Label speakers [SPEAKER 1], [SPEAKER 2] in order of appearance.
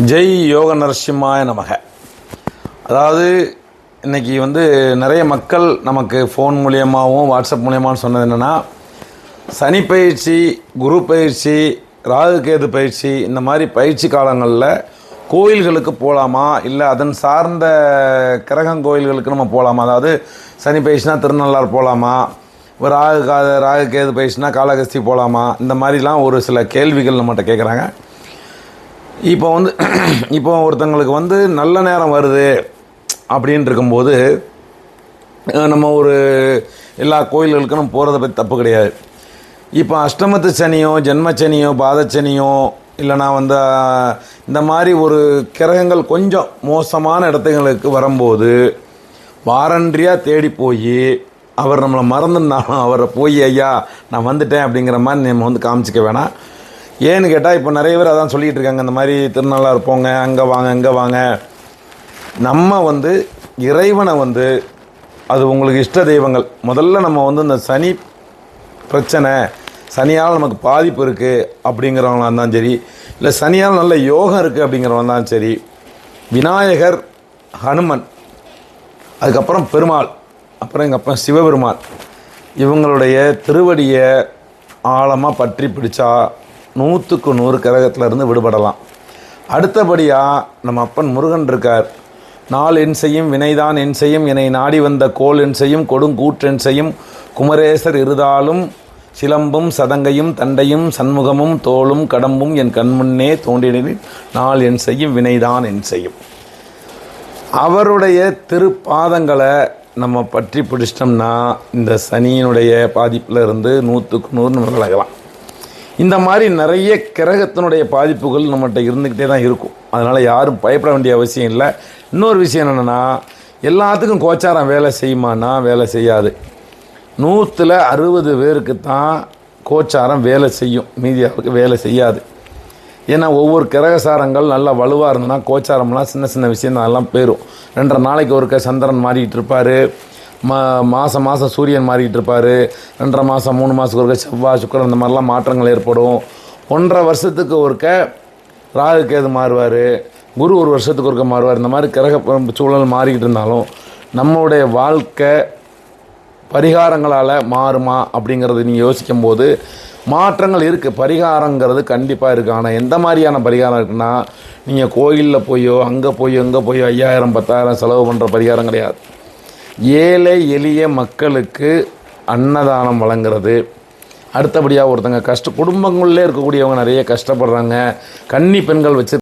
[SPEAKER 1] ஜெய் யோக நரசிம்மாய நமக. அதாவது இன்றைக்கி நிறைய மக்கள் நமக்கு ஃபோன் மூலியமாகவும் வாட்ஸ்அப் மூலியமாகவும் சொன்னது என்னென்னா, சனி பயிற்சி, குரு பயிற்சி, ராகு கேது பயிற்சி, இந்த மாதிரி பயிற்சி காலங்களில் கோயில்களுக்கு போகலாமா, இல்லை அதன் சார்ந்த கிரகம் கோயில்களுக்கு நம்ம போகலாமா? அதாவது சனி பயிற்சினா திருநள்ளாறு போகலாமா, ராகு கேது பயிற்சினா காளகஸ்தி போகலாமா? இந்த மாதிரிலாம் ஒரு சில கேள்விகள் நம்மகிட்ட கேட்குறாங்க. இப்போ ஒருத்தங்களுக்கு நல்ல நேரம் வருது அப்படின்னு இருக்கும்போது நம்ம எல்லா கோயில்களுக்கும் நம்ம போகிறத பற்றி தப்பு கிடையாது. இப்போ அஷ்டமத்து சனியோ, ஜென்மச்சனியோ, பாதச்சனியோ, இல்லைனா இந்த மாதிரி ஒரு கிரகங்கள் கொஞ்சம் மோசமான இடத்துங்களுக்கு வரும்போது வாரண்டியாக தேடி போய் அவர் நம்மளை மறந்துருந்தாலும் அவரை போய் ஐயா நான் வந்துட்டேன் அப்படிங்கிற மாதிரி நம்ம காமிச்சிக்க வேணாம். ஏன்னு கேட்டால் இப்போ நிறைய பேர் அதான் சொல்லிகிட்டு இருக்காங்க, இந்த மாதிரி திருநள்ளாறு போங்க, அங்கே வாங்க இங்கே வாங்க. நம்ம இறைவனை அது உங்களுக்கு இஷ்ட தெய்வங்கள். முதல்ல நம்ம இந்த சனி பிரச்சனை, சனியால் நமக்கு பாதிப்பு இருக்குது அப்படிங்கிறவங்களாக இருந்தாலும் சரி, இல்லை சனியால் நல்ல யோகம் இருக்குது அப்படிங்கிறவங்க இருந்தாலும் சரி, விநாயகர், ஹனுமன், அதுக்கப்புறம் பெருமாள், அப்புறம் எங்கள் அப்பா சிவபெருமான், இவங்களுடைய திருவடியை ஆழமாக பற்றி பிடிச்சா 100க்கு 100 கிரகத்திலிருந்து விடுபடலாம். அடுத்தபடியாக நம்ம அப்பன் முருகன் இருக்கார். நாள் என் செய்யும் வினைதான் என் செய்யும், என்னை நாடி வந்த கோல் என் செய்யும், கொடுங்கூற்றென் செய்யும், குமரேசர் இருதாலும் சிலம்பும் சதங்கையும் தண்டையும் சண்முகமும் தோளும் கடம்பும் என் கண்முன்னே தோன்றினில் நாள் என் செய்யும் வினைதான் என் செய்யும். அவருடைய திருப்பாதங்களை நம்ம பற்றி பிடிச்சிட்டோம்னா இந்த சனியினுடைய பாதிப்பில் இருந்து 100க்கு 100 நம்ம விலகலாம். இந்த மாதிரி நிறைய கிரகத்தினுடைய பாதிப்புகள் நம்மகிட்ட இருந்துக்கிட்டே தான் இருக்கும். அதனால் யாரும் பயப்பட வேண்டிய அவசியம் இல்லை. இன்னொரு விஷயம் என்னென்னா, எல்லாத்துக்கும் கோச்சாரம் வேலை செய்யுமானா வேலை செய்யாது. 100ல் 60 பேருக்கு தான் கோச்சாரம் வேலை செய்யும், மீதியாவுக்கு வேலை செய்யாது. ஏன்னா ஒவ்வொரு கிரகசாரங்கள் நல்லா வலுவாக இருந்ததுன்னா கோச்சாரம்லாம் சின்ன சின்ன விஷயம் தான் எல்லாம் போயிடும். 2.5 நாளைக்கு ஒருக்க சந்திரன் மாறிக்கிட்டு இருப்பார், மாதம் சூரியன் மாறிக்கிட்டு இருப்பார், 2.5 மாதம் 3 மாதத்துக்கு ஒருக்க செவ்வாய் சுக்கிரன், இந்த மாதிரிலாம் மாற்றங்கள் ஏற்படும். 1.5 வருஷத்துக்கு ஒருக்க ராகு கேது மாறுவார், குரு 1 வருஷத்துக்கு ஒருக்க மாறுவார். இந்த மாதிரி கிரக சூழல் மாறிக்கிட்டு இருந்தாலும் நம்மளுடைய வாழ்க்கை பரிகாரங்களால் மாறுமா அப்படிங்கிறது நீங்கள் யோசிக்கும் போது மாற்றங்கள் இருக்குது. பரிகாரங்கிறது கண்டிப்பாக இருக்குது. ஆனால் எந்த மாதிரியான பரிகாரம் இருக்குன்னா, நீங்கள் கோயிலில் போயோ அங்கே போயோ 5000 10,000 செலவு பண்ணுற பரிகாரம் கிடையாது. ஏழை எளிய மக்களுக்கு அன்னதானம் வழங்குறது. அடுத்தபடியாக ஒருத்தங்க குடும்பங்களிலே இருக்கக்கூடியவங்க நிறைய கஷ்டப்படுறாங்க, கன்னி பெண்கள் வச்சு